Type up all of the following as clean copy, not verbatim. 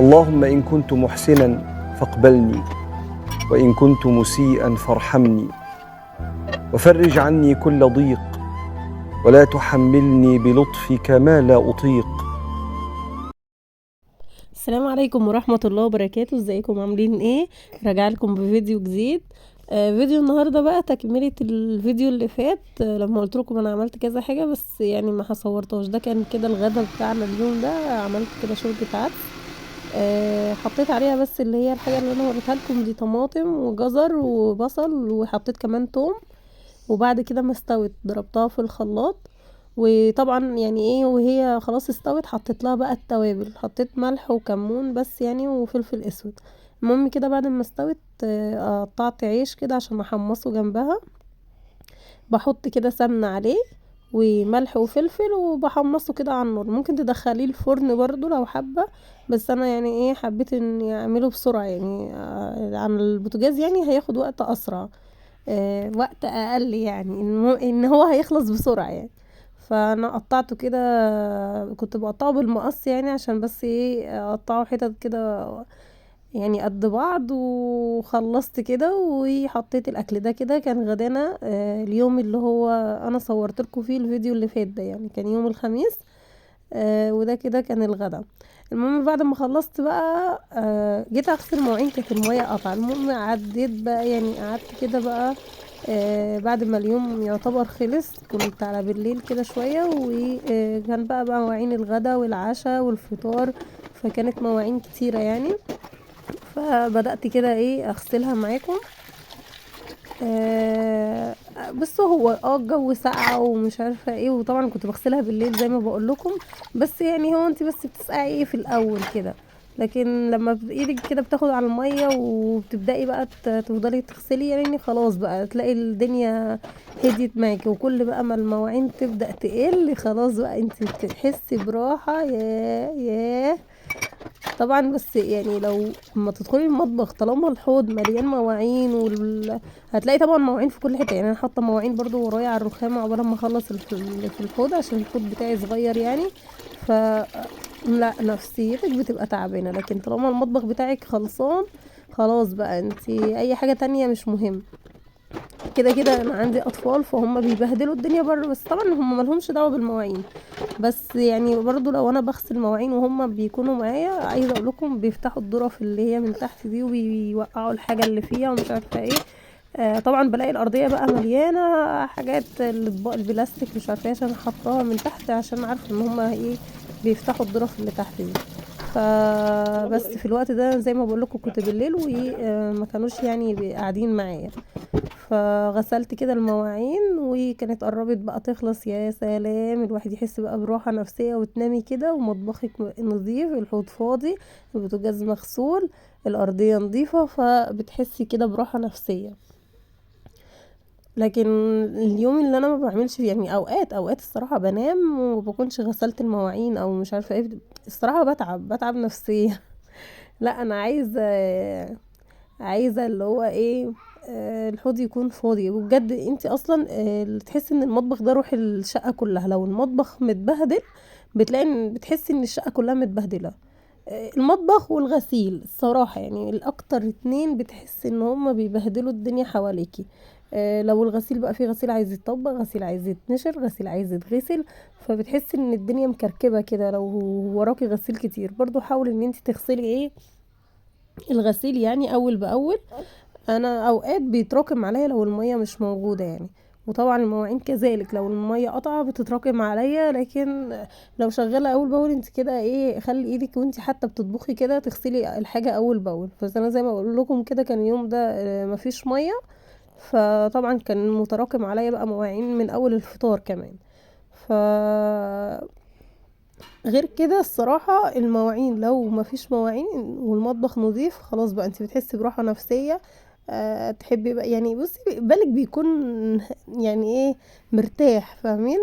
اللهم إن كنت محسنا فاقبلني، وإن كنت مسيئا فارحمني، وفرج عني كل ضيق، ولا تحملني بلطفك ما لا أطيق. السلام عليكم ورحمة الله وبركاته. ازيكم عاملين ايه؟ راجع لكم بفيديو جديد. فيديو النهاردة بقى تكملة الفيديو اللي فات. لما قلت لكم انا عملت كذا حاجة بس يعني ما هصورتهاش. ده كان كده الغدا بتاعنا اليوم ده. عملت كده شوربة عدس. حطيت عليها بس اللي هي الحاجة اللي انا وريتها لكم دي، طماطم وجزر وبصل، وحطيت كمان توم. وبعد كده ما استوت ضربتها في الخلاط. وطبعا يعني ايه، وهي خلاص استوت حطيت لها بقى التوابل، حطيت ملح وكمون بس يعني وفلفل اسود. المهم كده بعد ما استوت قطعت عيش كده عشان احمصه جنبها. بحط كده سمنة عليه وملح وفلفل وبحمصه كده على النار. ممكن تدخليه الفرن برضو لو حابة، بس انا يعني ايه حبيت اني اعمله بسرعة يعني عن البوتاجاز، يعني هياخد وقت اسرع. وقت اقل، يعني ان هو هيخلص بسرعة يعني. فانا قطعته كده، كنت بقطعه بالمقص يعني عشان بس ايه اقطعه حتت كده يعني قد بعض. وخلصت كده وحطيت الاكل ده. كده كان غدانا اليوم اللي هو انا صورت لكم فيه الفيديو اللي فات ده، يعني كان يوم الخميس. وده كده كان الغدا. المهم بعد ما خلصت بقى جيت اغسل مواعين، كانت المية قطع. المهم عديت بقى يعني قعدت كده بقى بعد ما اليوم يعتبر خلص، كنت على بالليل كده شوية، وكان بقى مواعين الغدا والعشاء والفطار. فكانت مواعين كتيرة يعني. فبدأت كده ايه اغسلها معاكم. بس هو الجو ساقعة ومش عارفة ايه، وطبعا كنت بغسلها بالليل زي ما بقول لكم. بس يعني هو انت بس بتسقعي ايه في الاول كده، لكن لما ايدك كده بتاخد على المية وبتبدأي بقى تفضلي تغسلي، يعني خلاص بقى تلاقي الدنيا هديت معاكي. وكل بقى ما المواعين تبدأ تقل خلاص بقى انت بتحسي براحة. ياه. طبعا بس يعني لو ما تدخلي المطبخ طالما الحوض مليان مواعين هتلاقي طبعا مواعين في كل حته. يعني انا حاطه مواعين برضو ورايا على الرخامه عقبال ما اخلص اللي في الحوض، عشان الحوض بتاعي صغير يعني. ف لا نفسيتك بتبقى تعبانه، لكن طالما المطبخ بتاعك خلصان خلاص بقى انت اي حاجه تانية مش مهم. كده كده انا عندي اطفال فهم بيبهدلوا الدنيا بره، بس طبعا هم ملهمش دعوه بالمواعين. بس يعني برضو لو انا بغسل مواعين وهم بيكونوا معايا، عايزه اقول لكم بيفتحوا الظرف اللي هي من تحت دي وبيوقعوا الحاجه اللي فيها ومش عارفه ايه. طبعا بلاقي الارضيه بقى مليانه حاجات الاطباق البلاستيك مش عارفه ايه، عشان حطاها من تحت عشان عارفه ان هم ايه بيفتحوا الظرف اللي تحت دي. فبس في الوقت ده زي ما بقول لكم كنت بالليل وما كانوش يعني قاعدين معايا. فغسلت كده المواعين وكانت قربت بقى تخلص. يا سلام، الواحد يحس بقى براحة نفسية وتنامي كده ومطبخك نظيف، الحوض فاضي، البوتاجاز مغسول، الأرضية نظيفة، فبتحسي كده براحة نفسية. لكن اليوم اللي انا ما بعملش فيه يعني اوقات الصراحة بنام ومبكونش غسلت المواعين او مش عارفة ايه، الصراحة بتعب نفسيا. لا انا عايزه اللي هو ايه الحوض يكون فاضي. وبجد انت اصلا تحسي ان المطبخ ده روح الشقه كلها. لو المطبخ متبهدل بتلاقي ان بتحسي ان الشقه كلها متبهدله. المطبخ والغسيل الصراحه يعني الاكتر اتنين بتحسي ان هما بيبهدلوا الدنيا حواليكي. لو الغسيل بقى فيه غسيل عايز يتطبق، غسيل عايز يتنشر، غسيل عايز يتغسل، فبتحسي ان الدنيا مكركبه كده. لو وراكي غسيل كتير برضو حاولي ان انت تغسلي ايه الغسيل يعني اول باول. انا اوقات بيتراكم عليا لو المية مش موجودة يعني. وطبعا المواعين كذلك لو المية قطعة بتتراكم عليا. لكن لو شغالة اول باول انت كده ايه خلي ايدك وانت حتى بتطبخي كده تغسلي الحاجة اول باول. بس انا زي ما بقول لكم كده كان اليوم ده مفيش مية، فطبعا كان متراكم عليا بقى مواعين من اول الفطار كمان. ف غير كده الصراحة المواعين لو مفيش مواعين والمطبخ نظيف خلاص بقى انت بتحسي براحة نفسية. تحبي بقى يعني بصي بالك بيكون يعني ايه مرتاح، فاهمين؟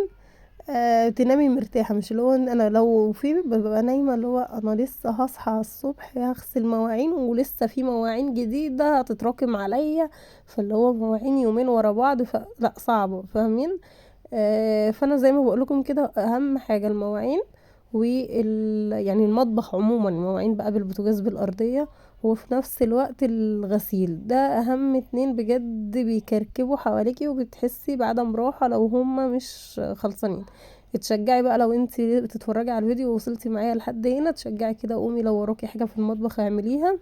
تنامي مرتاحة، مش اللي هو انا لو في ببقى نايمة اللي هو انا لسه هصحى الصبح هغسل مواعين ولسه في مواعين جديدة هتتراكم عليا. فاللي هو مواعين يومين ورا بعض صعبة، فاهمين؟ فانا زي ما بقولكم كده اهم حاجة المواعين. يعني المطبخ عموما، المواعين بقى بالبوتاجاز بالارضيه، وفي نفس الوقت الغسيل. ده اهم 2 بجد بيكركبوا حواليكي وبتحسي بعدم راحه لو هما مش خلصانين. اتشجعي بقى لو انت بتتفرجي على الفيديو ووصلتي معايا لحد هنا، تشجعي كده، قومي لو وراكي حاجه في المطبخ اعمليها،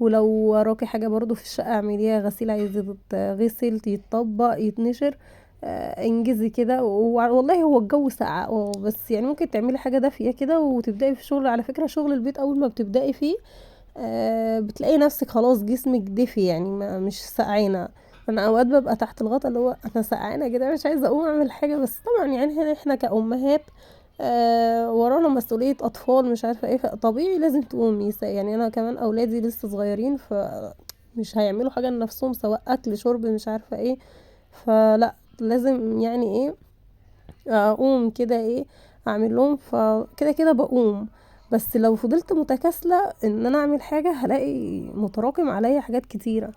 ولو وراكي حاجه برضو في الشقه اعمليها. غسيل عايز يتغسل، يتطبق، يتنشر، انجزي كده. والله هو الجو ساقع بس يعني ممكن تعملي حاجه دافيه كده وتبداي في شغل. على فكره شغل البيت اول ما بتبداي فيه بتلاقي نفسك خلاص جسمك دفي، يعني مش سقعانه. انا اوقات ببقى تحت الغطا اللي هو انا سقعانه كده مش عايزه اقوم اعمل حاجه، بس طبعا يعني احنا كأمهات ورانا مسؤوليه اطفال مش عارفه ايه، طبيعي لازم تقومي. يعني انا كمان اولادي لسه صغيرين، مش هيعملوا حاجه لنفسهم، سواء اكل شرب مش عارفه ايه، فلا لازم يعني ايه اقوم كده ايه اعمل لهم. فكده كده بقوم، بس لو فضلت متكاسله ان انا اعمل حاجه هلاقي متراكم عليا حاجات كتيره.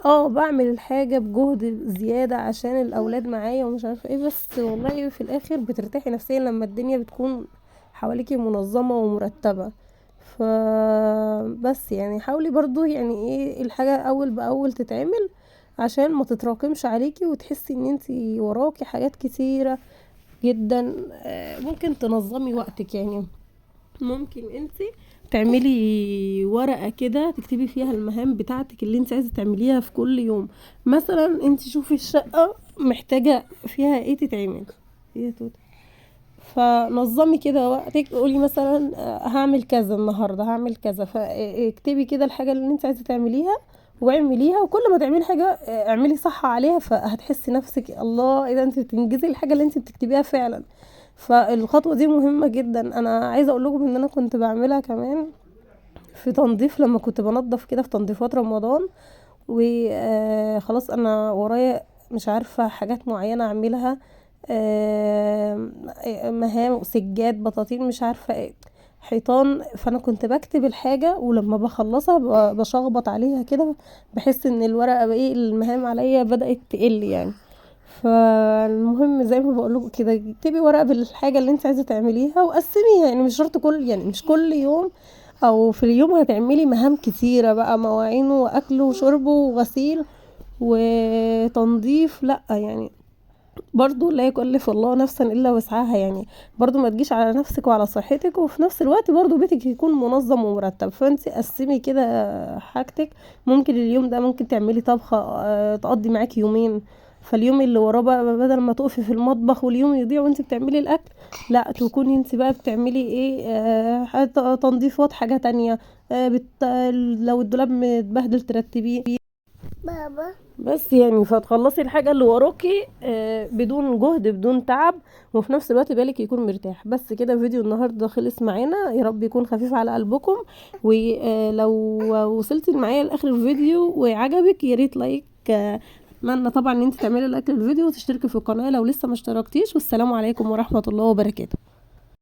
بعمل الحاجه بجهد زياده عشان الاولاد معايا ومش عارفه ايه، بس والله في الاخر بترتاحي نفسيا لما الدنيا بتكون حواليكي منظمه ومرتبه. بس يعني حاولي برضو يعني ايه الحاجه اول باول تتعمل عشان ما تتراكمش عليكي وتحسي ان انتي وراكي حاجات كتيره جدا. ممكن تنظمي وقتك، يعني ممكن انت تعملي ورقة كده تكتبي فيها المهام بتاعتك اللي انت عايزة تعمليها في كل يوم. مثلا انت شوفي الشقة محتاجة فيها ايه تتعمل، ايه توت، فنظمي كده وقتك. قولي مثلا هعمل كذا النهارده، هعمل كذا، فاكتبي كده الحاجه اللي انت عايزه تعمليها واعمليها. وكل ما تعملي حاجه اعملي صح عليها، فهتحسي نفسك الله اذا انت بتنجزي الحاجه اللي انت بتكتبيها فعلا. فالخطوه دي مهمه جدا. انا عايزه اقول لكم ان انا كنت بعملها كمان في تنظيف، لما كنت بنظف كده في تنظيفات رمضان، وخلاص انا ورايا مش عارفه حاجات معينه اعملها، مهام، سجاد، بطاطين، مش عارفه ايه، حيطان. فانا كنت بكتب الحاجه ولما بخلصها بشخبط عليها كده، بحس ان الورقه ايه المهام عليا بدات تقل يعني. فالمهم زي ما بقول لكم كده، اكتبي ورقه بالحاجه اللي انت عايزه تعمليها وقسميها. يعني مش شرط مش كل يوم او في اليوم هتعملي مهام كتيره بقى، مواعين واكل وشرب وغسيل وتنظيف، لا يعني برضو لا يكلف الله نفسا الا وسعها. يعني برضو ما تجيش على نفسك وعلى صحتك، وفي نفس الوقت برضو بيتك يكون منظم ومرتب. فانت قسمي كده حاجتك. ممكن اليوم ده ممكن تعملي طبخة تقضي معاكي يومين، فاليوم اللي وراه بقى بدل ما تقفي في المطبخ واليوم يضيع وانت بتعملي الاكل، لا تكوني انت بقى بتعملي ايه تنظيفات حاجة تانية، لو الدولاب متبهدل ترتبيه بابا. بس يعني فتخلصي الحاجة اللي وراكي بدون جهد بدون تعب، وفي نفس الوقت بالك يكون مرتاح. بس كده فيديو النهاردة خلص معانا، يا رب يكون خفيف على قلبكم. ولو وصلتي معايا لاخر الفيديو وعجبك يا ريت لايك. اتمنى طبعا ان انت تعملي لايك للفيديو وتشتركي في القناة لو لسه ما اشتركتيش. والسلام عليكم ورحمة الله وبركاته.